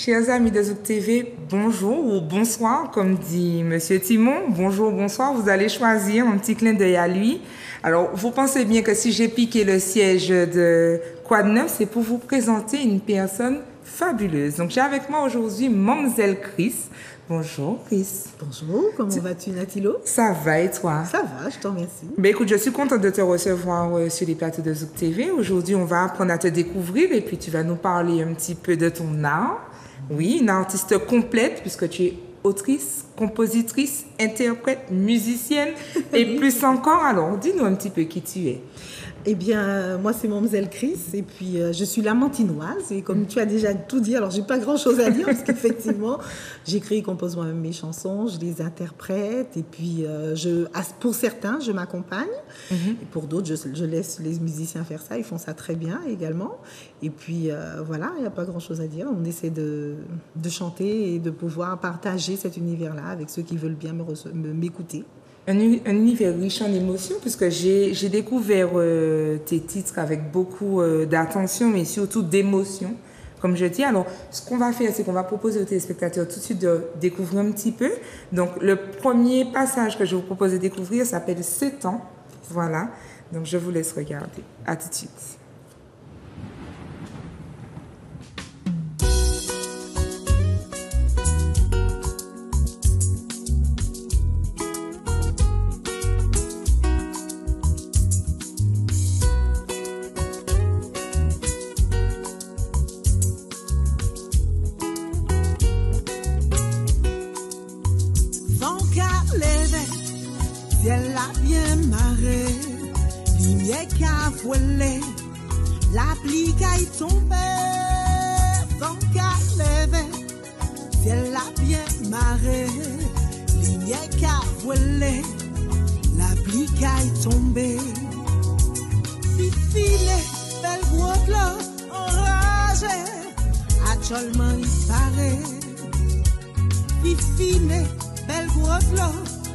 Chers amis de Zouk TV, bonjour ou bonsoir, comme dit Monsieur Timon. Bonjour, bonsoir, vous allez choisir un petit clin d'œil à lui. Alors, vous pensez bien que si j'ai piqué le siège de Quoi de Neuf, c'est pour vous présenter une personne fabuleuse. Donc, j'ai avec moi aujourd'hui Mamzelle Chris. Bonjour Chris. Bonjour, comment vas-tu Natilo? Ça va et toi? Ça va, je te remercie. Ben écoute, je suis contente de te recevoir sur les plateaux de Zouk TV. Aujourd'hui, on va apprendre à te découvrir et puis tu vas nous parler un petit peu de ton art. Oui, une artiste complète puisque tu es autrice, compositrice, interprète, musicienne et plus encore. Alors, dis-nous un petit peu qui tu es. Eh bien, moi, c'est Mamzelle Chris et puis je suis lamantinoise. Et comme tu as déjà tout dit, alors j'ai pas grand-chose à dire parce qu'effectivement, j'écris et compose moi-même mes chansons, je les interprète et puis pour certains, je m'accompagne. Et pour d'autres, je laisse les musiciens faire ça. Ils font ça très bien également. Et puis voilà, il n'y a pas grand-chose à dire. On essaie de chanter et de pouvoir partager cet univers-là avec ceux qui veulent bien m'écouter. Un univers riche en émotions, puisque j'ai découvert tes titres avec beaucoup d'attention, mais surtout d'émotion, comme je dis. Alors, ce qu'on va faire, c'est qu'on va proposer aux téléspectateurs tout de suite de découvrir un petit peu. Donc, le premier passage que je vous propose de découvrir s'appelle 7 ans. Voilà. Donc, je vous laisse regarder. À tout de suite. Ciel a bien marré, lumière qui a volé, la pluie qui a tombé, vent qui a levé. Ciel a bien marré, lumière qui a volé, la pluie qui a tombé. Fifile, belle gros de l'eau, enragé, actuellement il paraît. Fifile, belle gros de l'eau,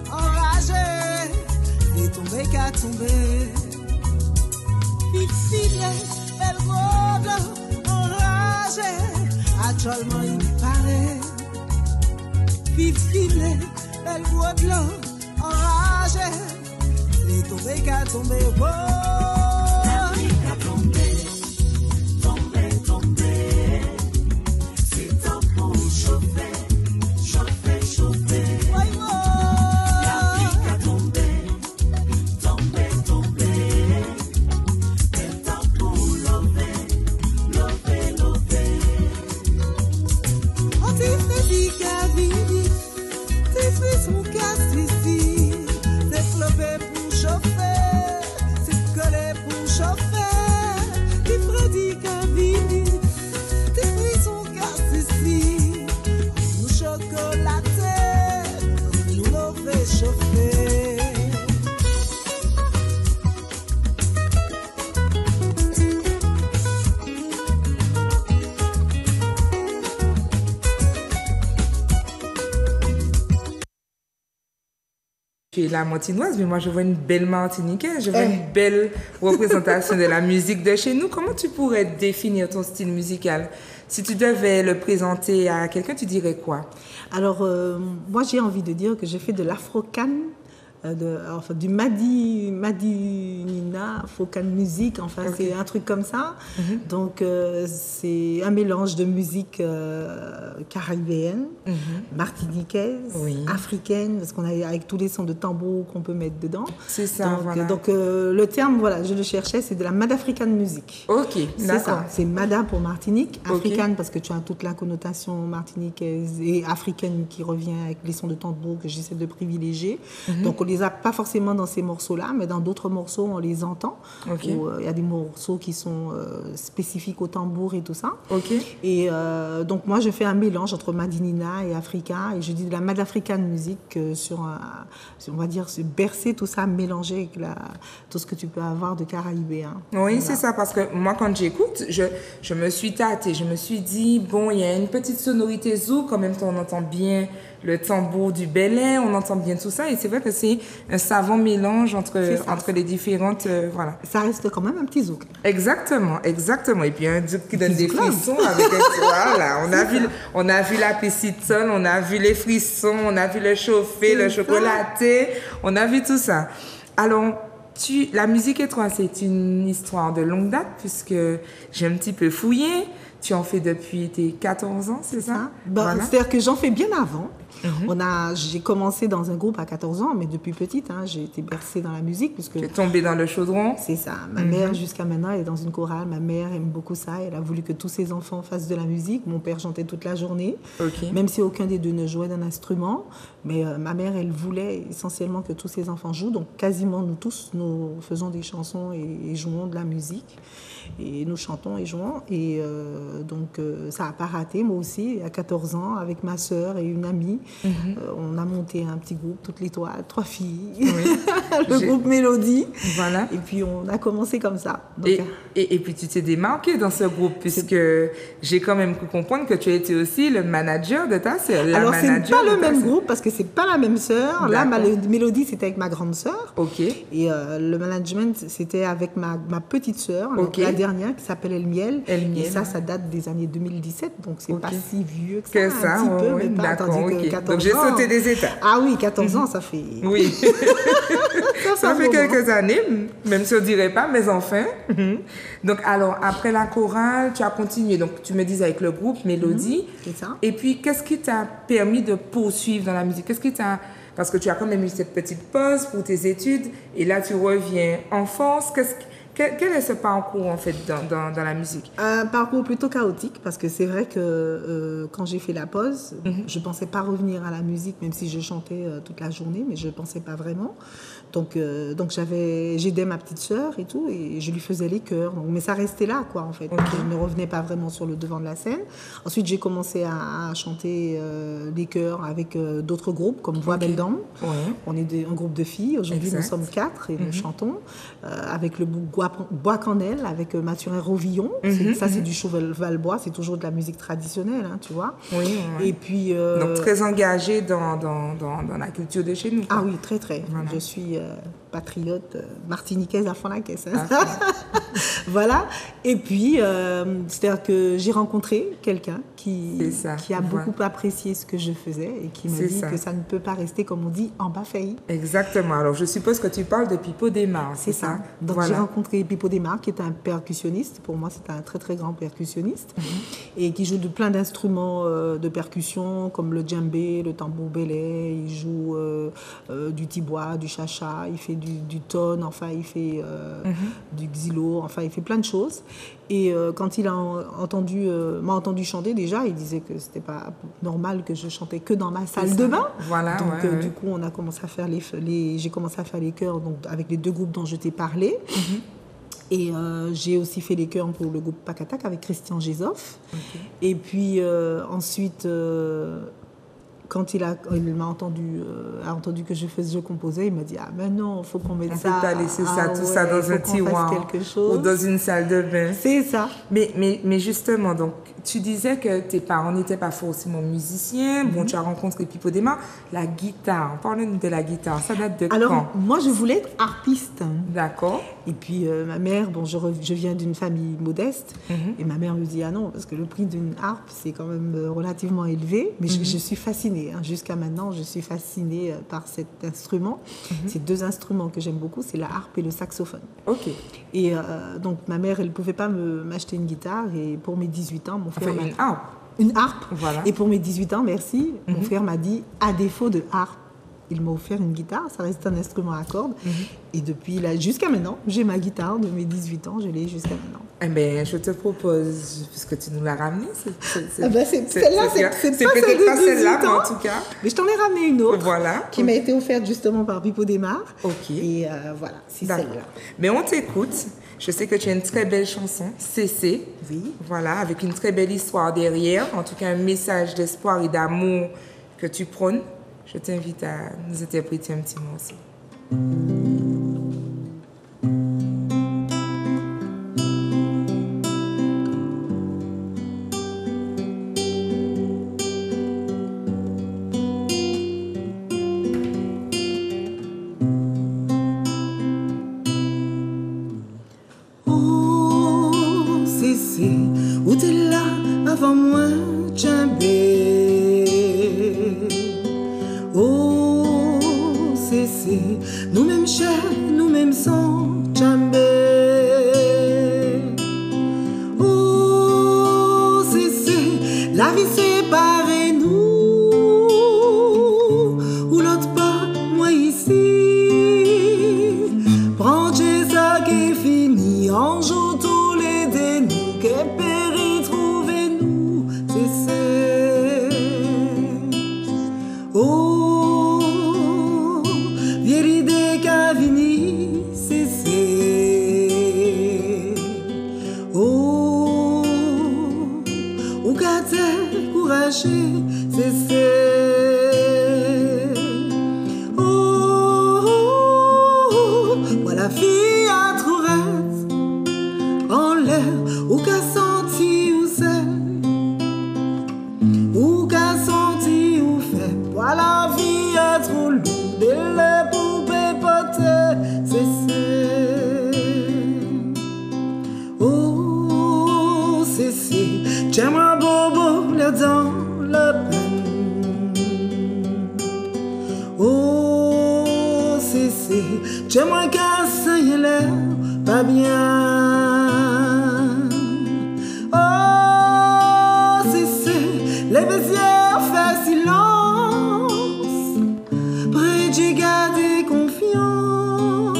enragé, et tombé qu'à tomber. Fifile, belle robe, enragé, actuellement il paraît. Fifile, belle robe, enragé, et tombé qu'à tomber. Oh, la pluie qu'à tomber, tomber, tomber. C'est temps pour chauffer, chauffer, chauffer. Tu es la Martinoise, mais moi je vois une belle Martiniquaise, je vois une belle représentation de la musique de chez nous. Comment tu pourrais définir ton style musical? Si tu devais le présenter à quelqu'un, tu dirais quoi? Alors, moi j'ai envie de dire que j'ai fait de l'afro-can, enfin, du Madinina, Afro-can musique, enfin c'est un truc comme ça. Donc c'est un mélange de musique caribéenne, martiniquaise, africaine, parce qu'on a avec tous les sons de tambour qu'on peut mettre dedans. C'est ça, donc, voilà. Donc le terme, voilà, je le cherchais, c'est de la Madafrican musique. Ok, c'est ça, c'est Mada pour Martinique, africaine parce que tu as toute la connotation martiniquaise et africaine qui revient avec les sons de tambour que j'essaie de privilégier. Donc on les a pas forcément dans ces morceaux-là, mais dans d'autres morceaux, on les entend. Il y a des morceaux qui sont spécifiques au tambour et tout ça. Et donc, moi, je fais un mélange entre Madinina et Africa. Et je dis de la Madafrican musique on va dire, bercer tout ça, mélanger avec tout ce que tu peux avoir de caribéen. Oui, voilà. C'est ça, parce que moi, quand j'écoute, je me suis tâtée. Je me suis dit, bon, il y a une petite sonorité zouk, en même temps, on entend bien le tambour du Belay, on entend bien tout ça. Et c'est vrai que c'est un savant mélange entre les différentes... voilà. Ça reste quand même un petit zouk. Exactement. Et puis un zouk qui donne des frissons avec voilà. On a vu la petite sonne, on a vu les frissons, on a vu le chauffé, le chocolaté, on a vu tout ça. Alors, la musique et toi, c'est une histoire de longue date puisque j'ai un petit peu fouillé. Tu en fais depuis tes 14 ans, c'est ça? Voilà. C'est-à-dire que j'en fais bien avant. J'ai commencé dans un groupe à 14 ans, mais depuis petite, j'ai été bercée dans la musique. Tu es tombée dans le chaudron? C'est ça. Ma mère, jusqu'à maintenant, elle est dans une chorale. Ma mère aime beaucoup ça. Elle a voulu que tous ses enfants fassent de la musique. Mon père chantait toute la journée, même si aucun des deux ne jouait d'un instrument. Mais ma mère, elle voulait essentiellement que tous ses enfants jouent. Donc, quasiment nous tous, nous faisons des chansons et jouons de la musique. Et nous chantons et jouons. Et donc, ça n'a pas raté. Moi aussi, à 14 ans, avec ma sœur et une amie, on a monté un petit groupe, toutes les 3 filles, le groupe Mélodie. Voilà. Et puis, on a commencé comme ça. Donc, et puis, tu t'es démarquée dans ce groupe, puisque j'ai quand même pu comprendre que tu as été aussi le manager de ta sœur. Alors, ce n'est pas le même groupe, parce que ce n'est pas la même sœur. Là, Mélodie, c'était avec ma grande sœur. Et le management, c'était avec ma petite sœur, la dernière, qui s'appelle Elmiel. Et ça date des années 2017, donc c'est pas si vieux que ça. Un petit peu, mais pas. Tandis que 14 donc j'ai ans, sauté des étapes. Ah oui, 14 ans, ça fait... Oui. ça fait quelques années, même si on ne dirait pas, mais enfin. Donc, alors, après la chorale, tu as continué. Donc, tu me disais avec le groupe Mélodie. C'est ça. Et puis, qu'est-ce qui t'a permis de poursuivre dans la musique? Qu'est-ce qui t'a... Parce que tu as quand même eu cette petite pause pour tes études. Et là, tu reviens en force. Quel est ce parcours, en fait, dans la musique? Un parcours plutôt chaotique, parce que c'est vrai que quand j'ai fait la pause, je ne pensais pas revenir à la musique, même si je chantais toute la journée, mais je ne pensais pas vraiment. Donc j'aidais ma petite sœur et tout, et je lui faisais les chœurs. Donc, mais ça restait là, quoi, en fait. Je ne revenais pas vraiment sur le devant de la scène. Ensuite, j'ai commencé à chanter les chœurs avec d'autres groupes, comme Voix Belle Dame. On est un groupe de filles. Aujourd'hui, nous sommes 4 et nous chantons avec le Bois Cannelle, avec Mathurin Rovillon. Ça, c'est du Cheval-Bois. C'est toujours de la musique traditionnelle, hein, tu vois. Et puis... Donc, très engagée dans la culture de chez nous, quoi. Ah oui, très, très. Voilà. Je suis patriote martiniquaise à fond la caisse. Hein. Voilà. Et puis, c'est-à-dire que j'ai rencontré quelqu'un qui a beaucoup apprécié ce que je faisais et qui m'a dit que ça ne peut pas rester, comme on dit, en bas failli. Exactement. Alors, je suppose que tu parles de Pipo Desmar, c'est ça? Donc, j'ai rencontré Pipo Desmar, qui est un percussionniste. Pour moi, c'est un très, très grand percussionniste et qui joue de plein d'instruments de percussion, comme le djembé, le tambour belay. Il joue du tibois, du chacha, il fait du tonne, enfin, il fait du xylo, enfin, il fait plein de choses. Et quand il m'a entendu chanter déjà, il disait que c'était pas normal que je chantais que dans ma salle de bain. Voilà, donc du coup, on a commencé à faire j'ai commencé à faire les chœurs donc avec les 2 groupes dont je t'ai parlé. Et j'ai aussi fait les chœurs pour le groupe Pacatak avec Christian Gézoff. Et puis ensuite, quand il m'a entendu que je composais, il m'a dit « Ah ben non, il faut qu'on mette ça. » On peut pas laisser tout ça dans un tiroir ou dans une salle de bain. C'est ça. Mais justement, donc, tu disais que tes parents n'étaient pas forcément musiciens. Bon, tu as rencontré Pipo Desmar. La guitare, parle-nous de la guitare. Ça date de quand? Alors, moi, je voulais être harpiste. D'accord. Et puis, ma mère, je viens d'une famille modeste. Et ma mère me dit « Ah non, parce que le prix d'une harpe, c'est quand même relativement élevé. » Mais je suis fascinée. Jusqu'à maintenant, je suis fascinée par cet instrument. C'est 2 instruments que j'aime beaucoup, c'est la harpe et le saxophone. Et donc, ma mère, elle ne pouvait pas m'acheter une guitare. Et pour mes 18 ans, mon frère une harpe. Une harpe. Voilà. Et pour mes 18 ans, merci, mon frère m'a dit, à défaut de harpe, il m'a offert une guitare, ça reste un instrument à cordes. Et depuis là, jusqu'à maintenant, j'ai ma guitare de mes 18 ans, je l'ai jusqu'à maintenant. Eh bien, je te propose, puisque tu nous l'as ramenée, celle-là, c'est peut-être pas celle-là, mais en tout cas. Mais je t'en ai ramené une autre, qui m'a été offerte justement par Pipo Desmar. Et voilà, c'est celle-là. Mais on t'écoute. Je sais que tu as une très belle chanson, CC. Oui. Voilà, avec une très belle histoire derrière. En tout cas, un message d'espoir et d'amour que tu prônes. Je t'invite à nous interpréter un petit mot aussi. Ou t'es là avant moi, Djembé. Oh, c'est nous-mêmes chers, nous-mêmes sans Djembé. Oh, c'est la vie séparée nous, ou l'autre pas, moi ici. Prends ça qui est fini, en joue tous les dénous, qui périt, trouvez-nous, c'est. Oh, vieille idée qu'a vini, c'est. Oh, ou qu'a t'es courageux, c'est. La fille à trouvette en l'air, ou qu'a senti ou c'est, ou qu'a senti ou fait. Voilà la vie à trop lourde, et les poupées potées, c'est. Oh, c'est. J'aimerais bobo l'air dans le peine. Oh, c'est. J'aimerais casser l'air pas bien. Oh, c'est les baissières fait silence. Près j'ai gardé confiance.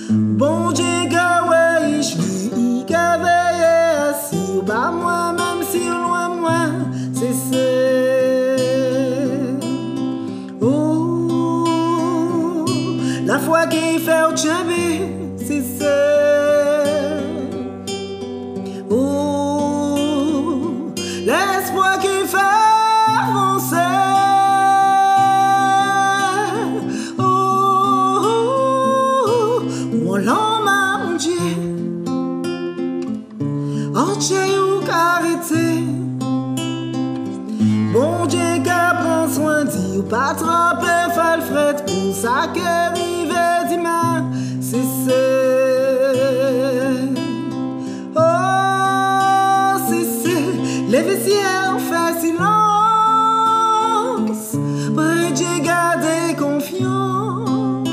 Bon Dieu, ouais, je vis qu'à veiller assis. Bah moi, même si loin moi, c'est. La foi qui fait au Djembé, c'est ça. Oh, l'espoir qui fait avancer. Oh, mon lama, mon Dieu, en Dieu ou carité. Bon Dieu qui prend soin d'y ou pas tromper, fait le fret pour ça que c'est. Oh, c'est. Les vestiaires fait silence. Près j'ai gardé confiance.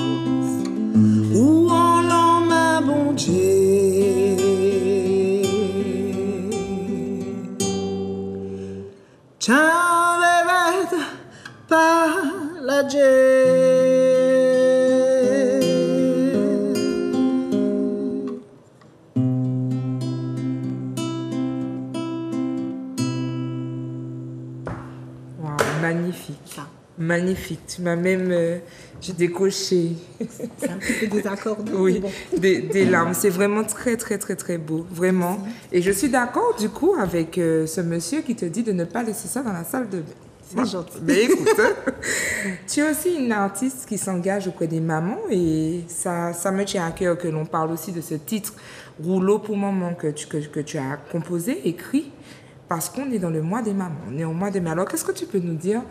Où en l'en m'a bon Dieu. Tiens, bébé, pas la Dieu. Magnifique. Magnifique. Tu m'as même... j'ai décoché. C'est un petit peu désaccordé. Oui, bon. des larmes. C'est vraiment très, très, très, très beau. Vraiment. Merci. Et je suis d'accord, du coup, avec ce monsieur qui te dit de ne pas laisser ça dans la salle de bain. C'est gentil. Mais écoute, tu es aussi une artiste qui s'engage auprès des mamans et ça me tient à cœur que l'on parle aussi de ce titre « Rouleau pour maman » que tu as composé, écrit. Parce qu'on est dans le mois des mamans, on est au mois des mamans. Alors, qu'est-ce que tu peux nous dire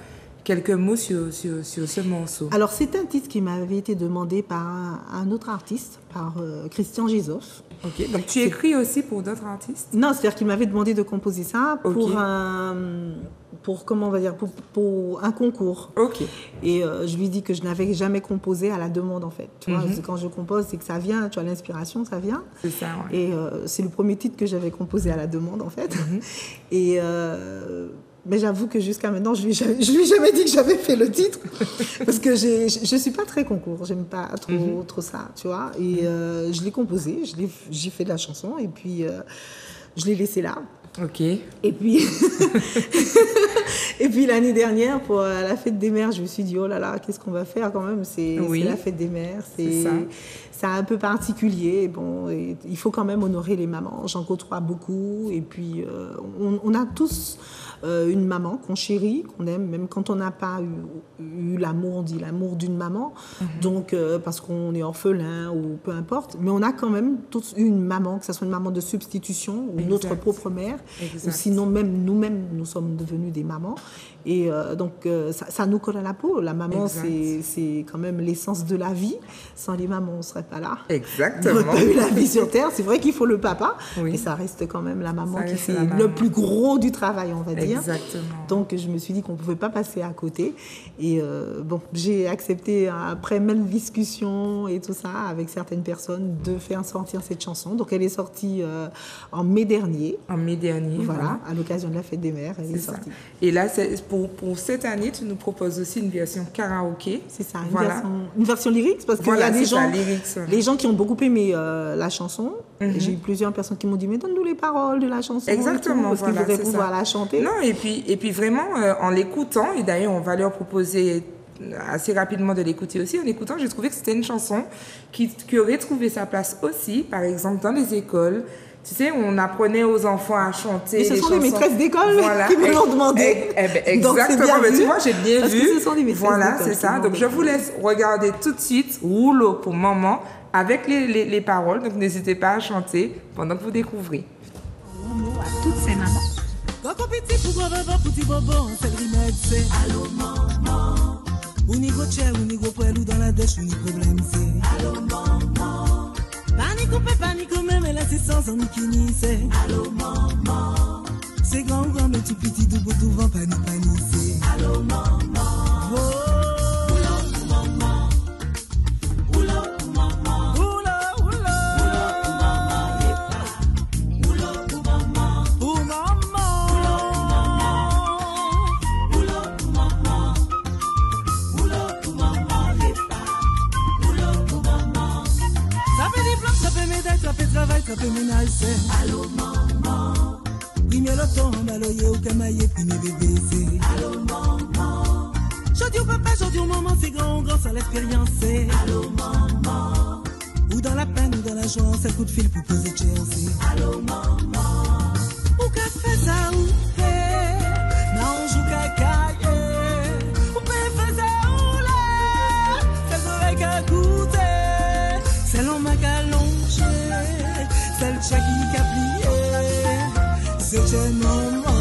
quelques mots sur ce morceau? Alors, c'est un titre qui m'avait été demandé par un autre artiste, par Christian Gisoff. Ok, donc tu écris aussi pour d'autres artistes? Non, c'est-à-dire qu'il m'avait demandé de composer ça pour comment on va dire, pour un concours. Ok. Et je lui dis que je n'avais jamais composé à la demande, en fait. Tu vois, quand je compose, c'est que ça vient, tu vois, l'inspiration, ça vient. C'est ça, ouais. Et c'est le premier titre que j'avais composé à la demande, en fait. Et... mais j'avoue que jusqu'à maintenant, je lui ai jamais dit que j'avais fait le titre parce que je suis pas très concours, j'aime pas trop ça, tu vois. Et je l'ai composé, j'ai fait de la chanson et puis je l'ai laissé là. Ok. Et puis et puis l'année dernière pour la fête des mères, je me suis dit oh là là, qu'est-ce qu'on va faire quand même, c'est la fête des mères, c'est un peu particulier. Bon, et il faut quand même honorer les mamans. J'en côtoie beaucoup et puis on a tous une maman qu'on chérit, qu'on aime, même quand on n'a pas eu l'amour, on dit l'amour d'une maman, donc parce qu'on est orphelin ou peu importe, mais on a quand même tous une maman, que ce soit une maman de substitution ou notre propre mère, ou sinon même nous-mêmes, nous sommes devenus des mamans. Et donc, ça nous colle à la peau. La maman, c'est quand même l'essence de la vie. Sans les mamans, on ne serait pas là. Exactement. On n'aurait pas eu la vie sur Terre. C'est vrai qu'il faut le papa, mais ça reste quand même la maman qui fait le plus gros du travail, on va dire. Exactement. Donc, je me suis dit qu'on ne pouvait pas passer à côté. Et bon, j'ai accepté, après même discussion et tout ça, avec certaines personnes, de faire sortir cette chanson. Donc, elle est sortie en mai dernier. En mai dernier, voilà. À l'occasion de la fête des mères, elle est sortie. Et là, pour cette année, tu nous proposes aussi une version karaoké. C'est ça, une version lyrique, parce qu'il y a des gens, les gens qui ont beaucoup aimé la chanson. J'ai eu plusieurs personnes qui m'ont dit, mais donne-nous les paroles de la chanson. Exactement, parce qu'ils voudraient pouvoir la chanter. Non, et puis vraiment, en l'écoutant, et d'ailleurs, on va leur proposer assez rapidement de l'écouter aussi. En écoutant, j'ai trouvé que c'était une chanson qui aurait trouvé sa place aussi, par exemple, dans les écoles. Tu sais, on apprenait aux enfants à chanter. Et ce sont les maîtresses d'école qui me l'ont demandé. Exactement. Mais tu vois, j'ai bien parce vu. Que ce sont les voilà, c'est ça. Donc, je vous laisse regarder tout de suite Rouleau pour maman avec les paroles. Donc, n'hésitez pas à chanter pendant que vous découvrez. À toutes ces mamans. Coco petit pour petit bobo, c'est le remède, c'est allô maman. Ou ni go tchè, ou ni go poêle, ou dans la dèche, ou ni problème, c'est allô maman. Panique même, elle a ses sens en bikini, c'est allô maman. C'est grand, mais tout petit, tout beau, tout vent, panique, c'est allô maman. Oh, oula, maman. Oula, maman. Oula, oula. Oula, maman, yepa. Oula, maman. Oh, maman. Oula, maman. Oula, maman, yepa. Oula, maman. Ça fait diplôme, ça fait médaille, ça fait travail, ça fait ménage, c'est allô maman. Premier loto, on a l'oeil au camaillé, premier bébé, c'est allô maman. Jodi au papa, jodi au maman, c'est grand, ça l'expérience, c'est allô maman. Ou dans la peine, ou dans la joie, c'est coup de fil pour poser cher, c'est allô maman. Ou qu'a fait ça, ou fait, non, on joue cacaille. Ou fait ça, ou là, c'est le soleil qu'a goûté. C'est l'homme qu'a longé, c'est le chat qui a plié. C'est un maman.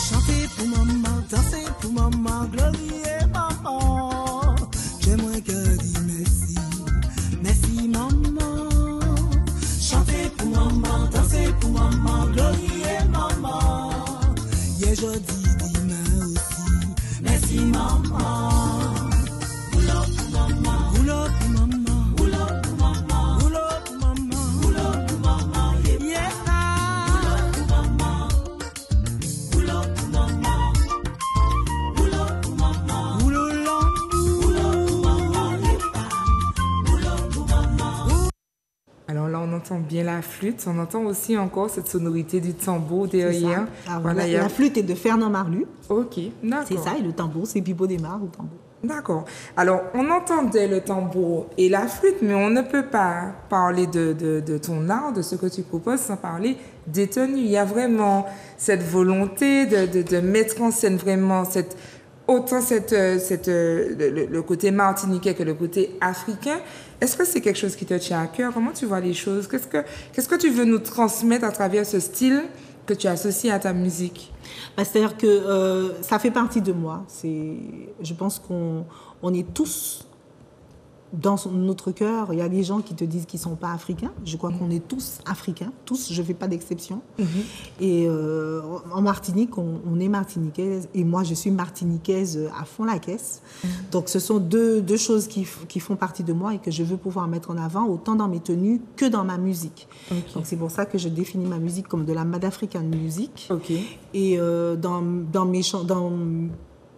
Chantez pour maman, dansez pour maman, glorieux maman. J'ai moins que dit merci, merci maman. Chantez pour maman, dansez pour maman, glorieux maman. Yeah, je dis demain aussi, merci maman. Oula pour maman, oula pour maman, oula pour maman, oula pour maman, oula pour maman. Yeah, oula pour maman, oula pour maman, oula pour maman, oula pour maman, oula pour maman. Alors là, on entend bien la flûte. On entend aussi encore cette sonorité du tambour derrière. Voilà, la flûte est de Fernand Marlu. Ok, d'accord. C'est ça, et le tambour, c'est Bibo Desmar au tambour. D'accord. Alors, on entendait le tambour et la flûte, mais on ne peut pas parler de ton art, de ce que tu proposes, sans parler des tenues. Il y a vraiment cette volonté de mettre en scène vraiment autant le côté martiniquais que le côté africain. Est-ce que c'est quelque chose qui te tient à cœur? Comment tu vois les choses? Qu'est-ce que tu veux nous transmettre à travers ce style que tu associes à ta musique? C'est-à-dire que ça fait partie de moi. Je pense qu'on est tous dans notre cœur. Il y a des gens qui te disent qu'ils ne sont pas africains. Je crois qu'on est tous africains, tous, je ne fais pas d'exception. Et en Martinique, on est martiniquaise. Et moi, je suis martiniquaise à fond la caisse. Donc, ce sont deux choses qui font partie de moi et que je veux pouvoir mettre en avant, autant dans mes tenues que dans ma musique. Donc, c'est pour ça que je définis ma musique comme de la Mad African music. Et dans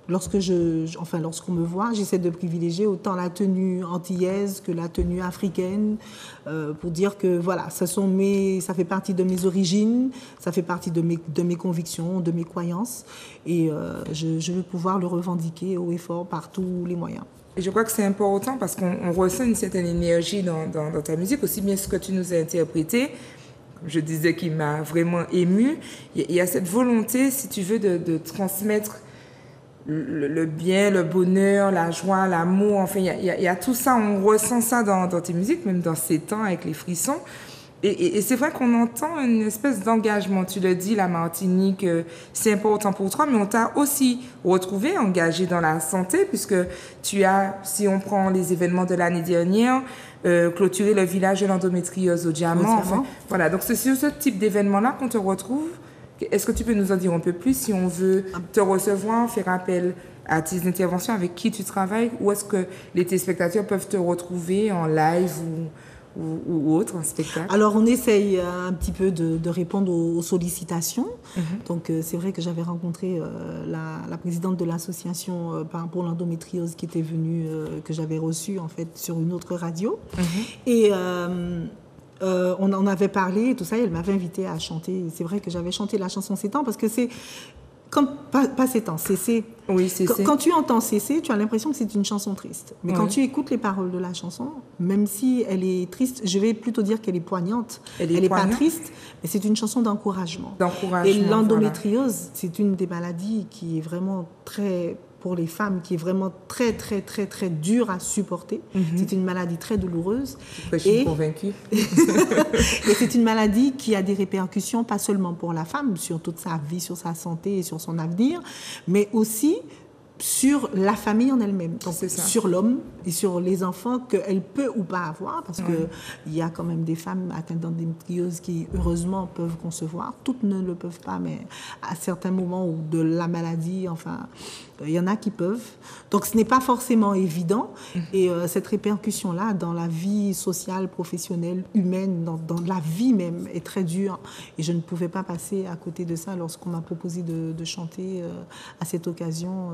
lorsqu'on me voit, j'essaie de privilégier autant la tenue antillaise que la tenue africaine, pour dire que voilà, ça fait partie de mes origines, ça fait partie de mes convictions, de mes croyances, et je veux pouvoir le revendiquer haut et fort par tous les moyens. Et je crois que c'est important parce qu'on ressent une certaine énergie dans ta musique, aussi bien ce que tu nous as interprété, je disais qu'il m'a vraiment ému. Il y a cette volonté, si tu veux, de transmettre le bien, le bonheur, la joie, l'amour, enfin, il y a tout ça, on ressent ça dans tes musiques, même dans ces temps avec les frissons. Et c'est vrai qu'on entend une espèce d'engagement. Tu le dis, la Martinique, c'est important pour toi, mais on t'a aussi retrouvé engagé dans la santé, puisque tu as, si on prend les événements de l'année dernière, clôturé le village de l'endométriose au Diamant. Enfin, voilà, donc c'est sur ce type d'événement-là qu'on te retrouve. Est-ce que tu peux nous en dire un peu plus si on veut te recevoir, faire appel à tes interventions, avec qui tu travailles, ou est-ce que les téléspectateurs peuvent te retrouver en live ou autre, en spectacle? Alors, on essaye un petit peu de répondre aux sollicitations. Donc, c'est vrai que j'avais rencontré la présidente de l'association pour l'endométriose qui était venue, que j'avais reçue en fait sur une autre radio. Et on en avait parlé et tout ça, et elle m'avait invitée à chanter. C'est vrai que j'avais chanté la chanson Ces temps parce que c'est comme pas Ces temps, Cessez. Oui, Cessez. Quand tu entends Cessez, tu as l'impression que c'est une chanson triste. Mais quand tu écoutes les paroles de la chanson, même si elle est triste, je vais plutôt dire qu'elle est poignante. Elle est pas triste, mais c'est une chanson d'encouragement. Et l'endométriose, c'est une des maladies qui est vraiment pour les femmes, qui est vraiment très, très, très, très dure à supporter. C'est une maladie très douloureuse. Je suis convaincue. Et c'est une maladie qui a des répercussions, pas seulement pour la femme, sur toute sa vie, sur sa santé et sur son avenir, mais aussi sur la famille en elle-même, donc sur l'homme et sur les enfants qu'elle peut ou pas avoir, parce qu'il y a quand même des femmes atteintes d'endométriose qui, heureusement, peuvent concevoir. Toutes ne le peuvent pas, mais à certains moments où de la maladie, enfin, il y en a qui peuvent. Donc, ce n'est pas forcément évident. Et cette répercussion-là, dans la vie sociale, professionnelle, humaine, dans la vie même, est très dure. Et je ne pouvais pas passer à côté de ça lorsqu'on m'a proposé de chanter à cette occasion.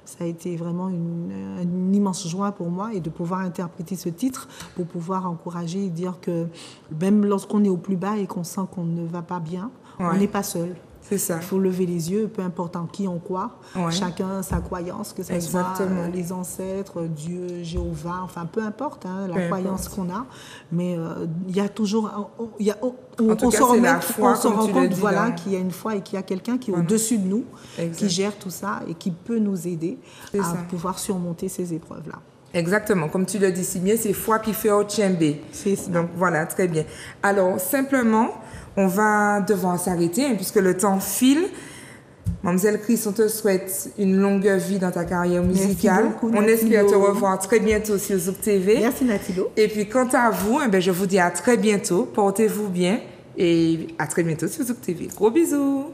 Ça a été vraiment une immense joie pour moi, et de pouvoir interpréter ce titre pour pouvoir encourager et dire que même lorsqu'on est au plus bas et qu'on sent qu'on ne va pas bien, on n'est pas seul. C'est ça. Il faut lever les yeux, peu importe en qui on croit, chacun sa croyance, que ce soit les ancêtres, Dieu, Jéhovah, enfin peu importe la croyance qu'on a, mais il y a toujours, on se rend compte voilà, qu'il y a une foi et qu'il y a quelqu'un qui est au-dessus de nous, qui gère tout ça et qui peut nous aider à pouvoir surmonter ces épreuves-là. Exactement, comme tu le dis si bien, c'est foi qui fait au tchembé. C'est ça. Donc voilà, très bien. Alors simplement, on va devoir s'arrêter puisque le temps file. Mademoiselle Chris, on te souhaite une longue vie dans ta carrière musicale. Merci beaucoup, on espère te revoir très bientôt sur Zouk TV. Merci Natilo. Et puis quant à vous, je vous dis à très bientôt. Portez-vous bien et à très bientôt sur Zouk TV. Gros bisous.